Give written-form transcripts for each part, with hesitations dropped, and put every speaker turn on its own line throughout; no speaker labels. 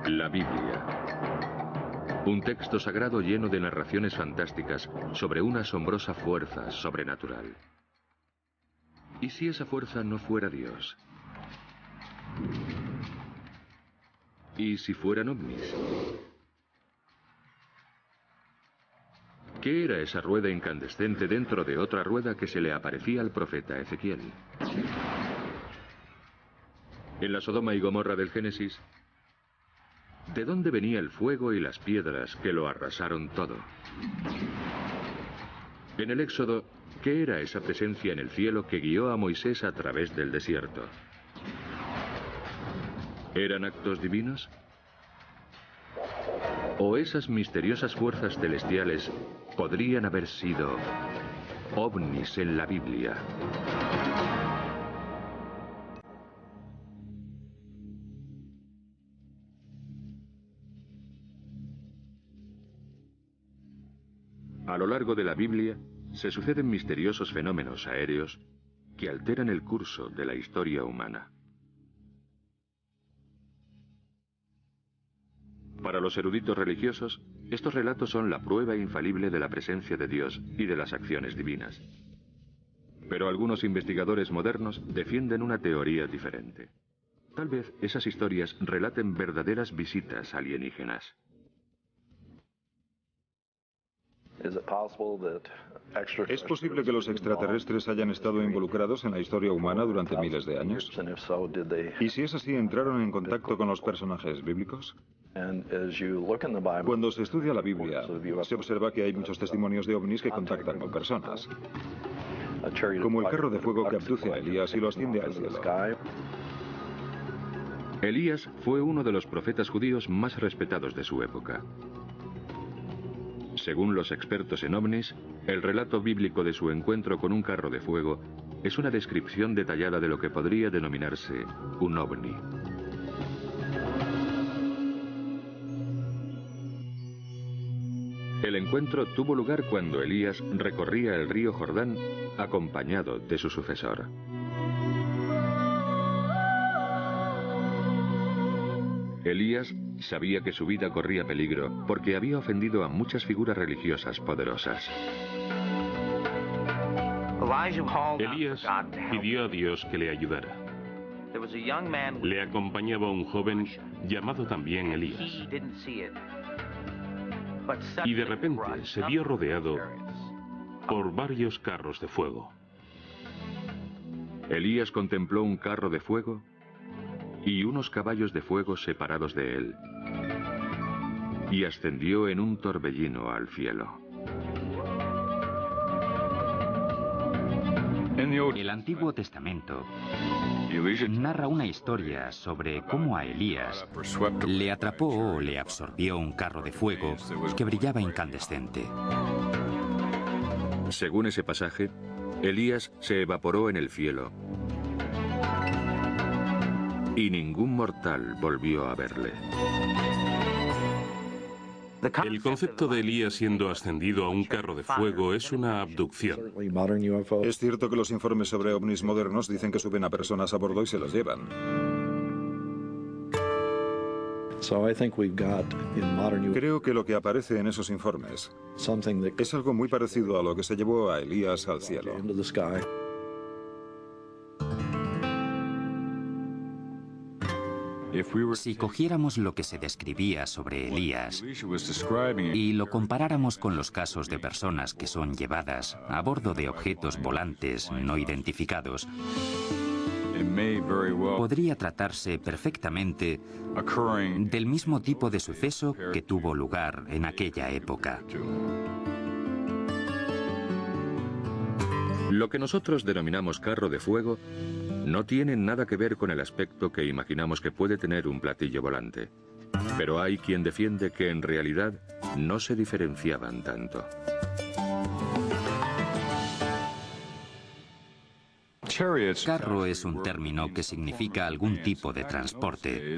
La Biblia. Un texto sagrado lleno de narraciones fantásticas sobre una asombrosa fuerza sobrenatural. ¿Y si esa fuerza no fuera Dios? ¿Y si fueran ovnis? ¿Qué era esa rueda incandescente dentro de otra rueda que se le aparecía al profeta Ezequiel? En la Sodoma y Gomorra del Génesis, ¿de dónde venía el fuego y las piedras que lo arrasaron todo? En el Éxodo, ¿qué era esa presencia en el cielo que guió a Moisés a través del desierto? ¿Eran actos divinos? ¿O esas misteriosas fuerzas celestiales podrían haber sido ovnis en la Biblia? A lo largo de la Biblia se suceden misteriosos fenómenos aéreos que alteran el curso de la historia humana. Para los eruditos religiosos, estos relatos son la prueba infalible de la presencia de Dios y de las acciones divinas. Pero algunos investigadores modernos defienden una teoría diferente. Tal vez esas historias relaten verdaderas visitas alienígenas.
¿Es posible que los extraterrestres hayan estado involucrados en la historia humana durante miles de años? Y si es así, ¿entraron en contacto con los personajes bíblicos? Cuando se estudia la Biblia, se observa que hay muchos testimonios de ovnis que contactan con personas, como el carro de fuego que abduce a Elías y lo asciende al cielo.
Elías fue uno de los profetas judíos más respetados de su época. Según los expertos en ovnis, el relato bíblico de su encuentro con un carro de fuego es una descripción detallada de lo que podría denominarse un ovni. El encuentro tuvo lugar cuando Elías recorría el río Jordán acompañado de su sucesor. Elías sabía que su vida corría peligro porque había ofendido a muchas figuras religiosas poderosas.
Elías pidió a Dios que le ayudara. Le acompañaba un joven llamado también Elías. Y de repente se vio rodeado por varios carros de fuego.
Elías contempló un carro de fuego y unos caballos de fuego separados de él, y ascendió en un torbellino al cielo.
El Antiguo Testamento narra una historia sobre cómo a Elías le atrapó o le absorbió un carro de fuego que brillaba incandescente.
Según ese pasaje, Elías se evaporó en el cielo y ningún mortal volvió a verle.
El concepto de Elías siendo ascendido a un carro de fuego es una abducción.
Es cierto que los informes sobre ovnis modernos dicen que suben a personas a bordo y se las llevan. Creo que lo que aparece en esos informes es algo muy parecido a lo que se llevó a Elías al cielo.
Si cogiéramos lo que se describía sobre Elías y lo comparáramos con los casos de personas que son llevadas a bordo de objetos volantes no identificados, podría tratarse perfectamente del mismo tipo de suceso que tuvo lugar en aquella época.
Lo que nosotros denominamos carro de fuego no tiene nada que ver con el aspecto que imaginamos que puede tener un platillo volante. Pero hay quien defiende que en realidad no se diferenciaban tanto.
Carro es un término que significa algún tipo de transporte.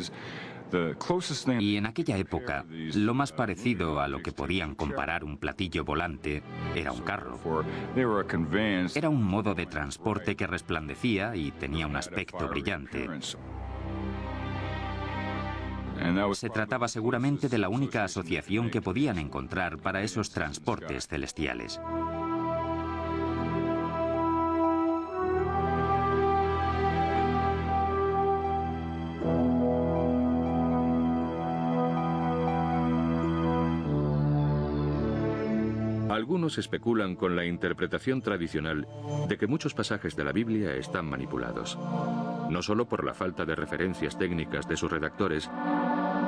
Y en aquella época, lo más parecido a lo que podían comparar un platillo volante era un carro. Era un modo de transporte que resplandecía y tenía un aspecto brillante. Se trataba seguramente de la única asociación que podían encontrar para esos transportes celestiales.
Algunos especulan con la interpretación tradicional de que muchos pasajes de la Biblia están manipulados, no solo por la falta de referencias técnicas de sus redactores,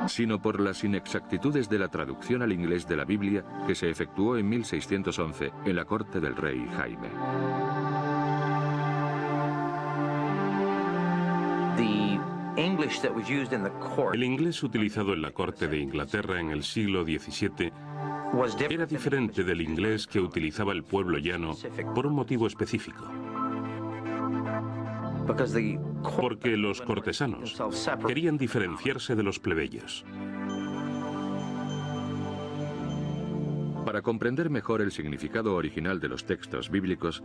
sino por las inexactitudes de la traducción al inglés de la Biblia que se efectuó en 1611 en la corte del rey Jaime.
El inglés utilizado en la corte de Inglaterra en el siglo XVII era diferente del inglés que utilizaba el pueblo llano por un motivo específico. Porque los cortesanos querían diferenciarse de los plebeyos.
Para comprender mejor el significado original de los textos bíblicos,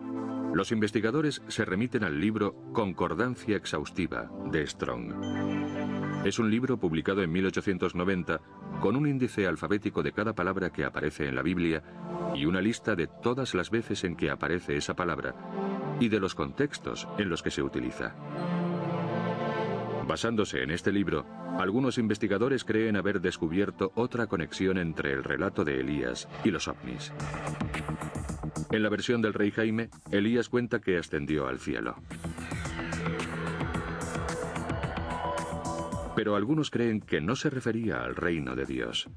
los investigadores se remiten al libro Concordancia Exhaustiva de Strong. Es un libro publicado en 1890 con un índice alfabético de cada palabra que aparece en la Biblia y una lista de todas las veces en que aparece esa palabra y de los contextos en los que se utiliza. Basándose en este libro, algunos investigadores creen haber descubierto otra conexión entre el relato de Elías y los ovnis. En la versión del rey Jaime, Elías cuenta que ascendió al cielo. Pero algunos creen que no se refería al reino de Dios.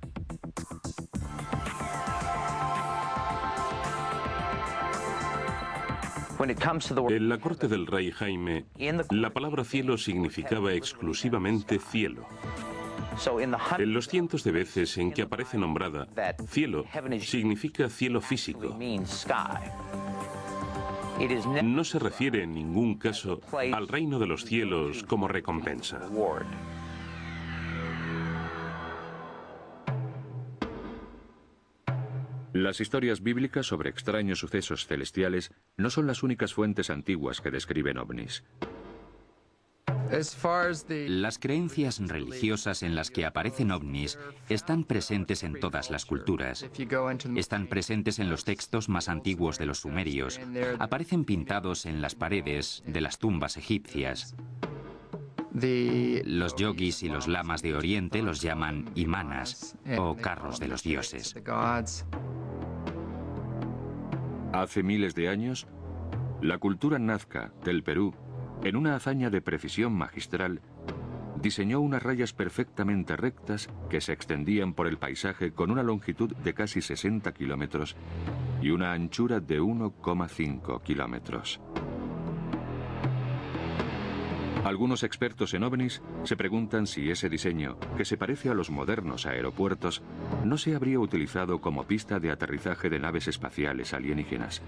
En la corte del rey Jaime, la palabra cielo significaba exclusivamente cielo. En los cientos de veces en que aparece nombrada, cielo significa cielo físico. No se refiere en ningún caso al reino de los cielos como recompensa.
Las historias bíblicas sobre extraños sucesos celestiales no son las únicas fuentes antiguas que describen ovnis.
Las creencias religiosas en las que aparecen ovnis están presentes en todas las culturas. Están presentes en los textos más antiguos de los sumerios. Aparecen pintados en las paredes de las tumbas egipcias. Los yogis y los lamas de Oriente los llaman imanas o carros de los dioses.
Hace miles de años, la cultura nazca del Perú, en una hazaña de precisión magistral, diseñó unas rayas perfectamente rectas que se extendían por el paisaje con una longitud de casi 60 kilómetros y una anchura de 1,5 kilómetros. Algunos expertos en ovnis se preguntan si ese diseño, que se parece a los modernos aeropuertos, no se habría utilizado como pista de aterrizaje de naves espaciales alienígenas.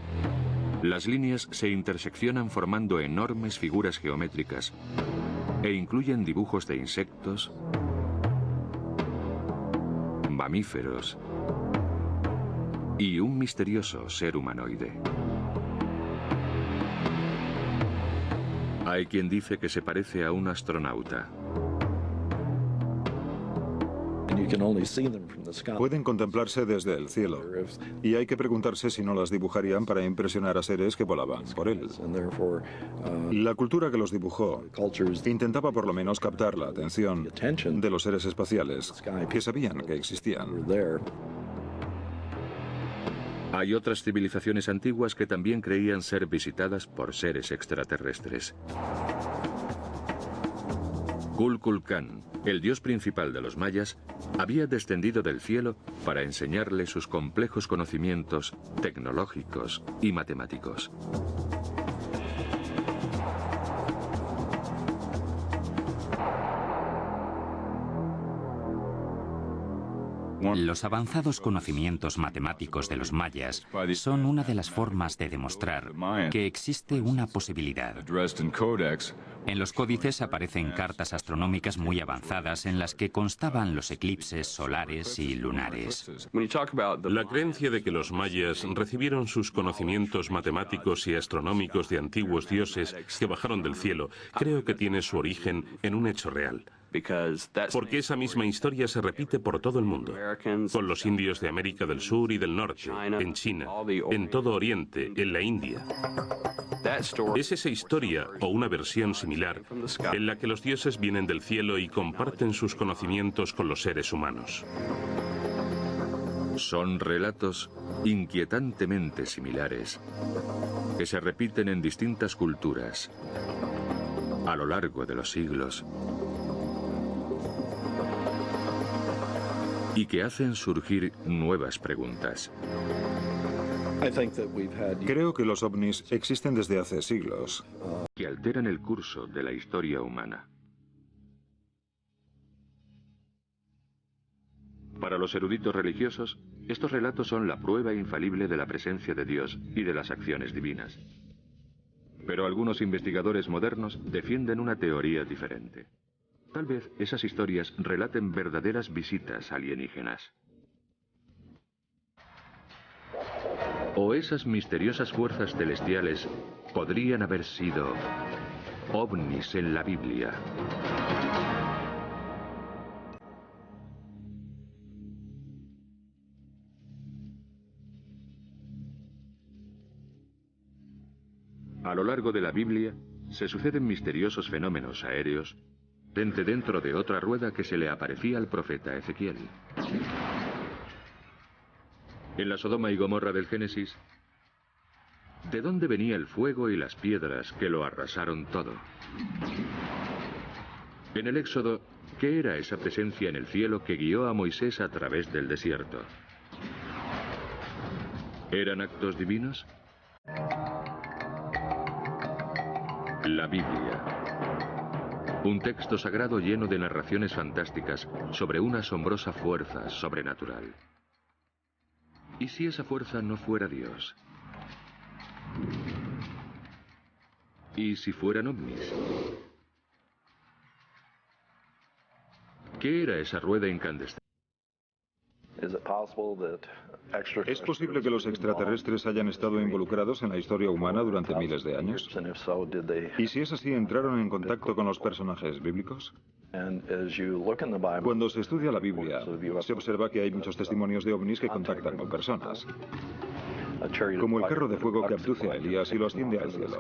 Las líneas se interseccionan formando enormes figuras geométricas e incluyen dibujos de insectos, mamíferos y un misterioso ser humanoide. Hay quien dice que se parece a un astronauta.
Pueden contemplarse desde el cielo, y hay que preguntarse si no las dibujarían para impresionar a seres que volaban por él. La cultura que los dibujó intentaba por lo menos captar la atención de los seres espaciales que sabían que existían.
Hay otras civilizaciones antiguas que también creían ser visitadas por seres extraterrestres. Kukulcán, el dios principal de los mayas, había descendido del cielo para enseñarle sus complejos conocimientos tecnológicos y matemáticos.
Los avanzados conocimientos matemáticos de los mayas son una de las formas de demostrar que existe una posibilidad. En los códices aparecen cartas astronómicas muy avanzadas en las que constaban los eclipses solares y lunares.
La creencia de que los mayas recibieron sus conocimientos matemáticos y astronómicos de antiguos dioses que bajaron del cielo, creo que tiene su origen en un hecho real. Porque esa misma historia se repite por todo el mundo, con los indios de América del Sur y del Norte, en China, en todo Oriente, en la India. Es esa historia, o una versión similar, en la que los dioses vienen del cielo y comparten sus conocimientos con los seres humanos.
Son relatos inquietantemente similares que se repiten en distintas culturas a lo largo de los siglos y que hacen surgir nuevas preguntas.
Creo que los ovnis existen desde hace siglos.
Que alteran el curso de la historia humana. Para los eruditos religiosos, estos relatos son la prueba infalible de la presencia de Dios y de las acciones divinas. Pero algunos investigadores modernos defienden una teoría diferente. Tal vez esas historias relaten verdaderas visitas alienígenas. O esas misteriosas fuerzas celestiales podrían haber sido ovnis en la Biblia. A lo largo de la Biblia se suceden misteriosos fenómenos aéreos dentro de otra rueda que se le aparecía al profeta Ezequiel. En la Sodoma y Gomorra del Génesis, ¿de dónde venía el fuego y las piedras que lo arrasaron todo? En el Éxodo, ¿qué era esa presencia en el cielo que guió a Moisés a través del desierto? ¿Eran actos divinos? La Biblia. Un texto sagrado lleno de narraciones fantásticas sobre una asombrosa fuerza sobrenatural. ¿Y si esa fuerza no fuera Dios? ¿Y si fueran ovnis? ¿Qué era esa rueda incandescente?
¿Es posible que los extraterrestres hayan estado involucrados en la historia humana durante miles de años? ¿Y si es así, entraron en contacto con los personajes bíblicos? Cuando se estudia la Biblia, se observa que hay muchos testimonios de ovnis que contactan con personas, como el carro de fuego que abduce a Elías y lo asciende al cielo.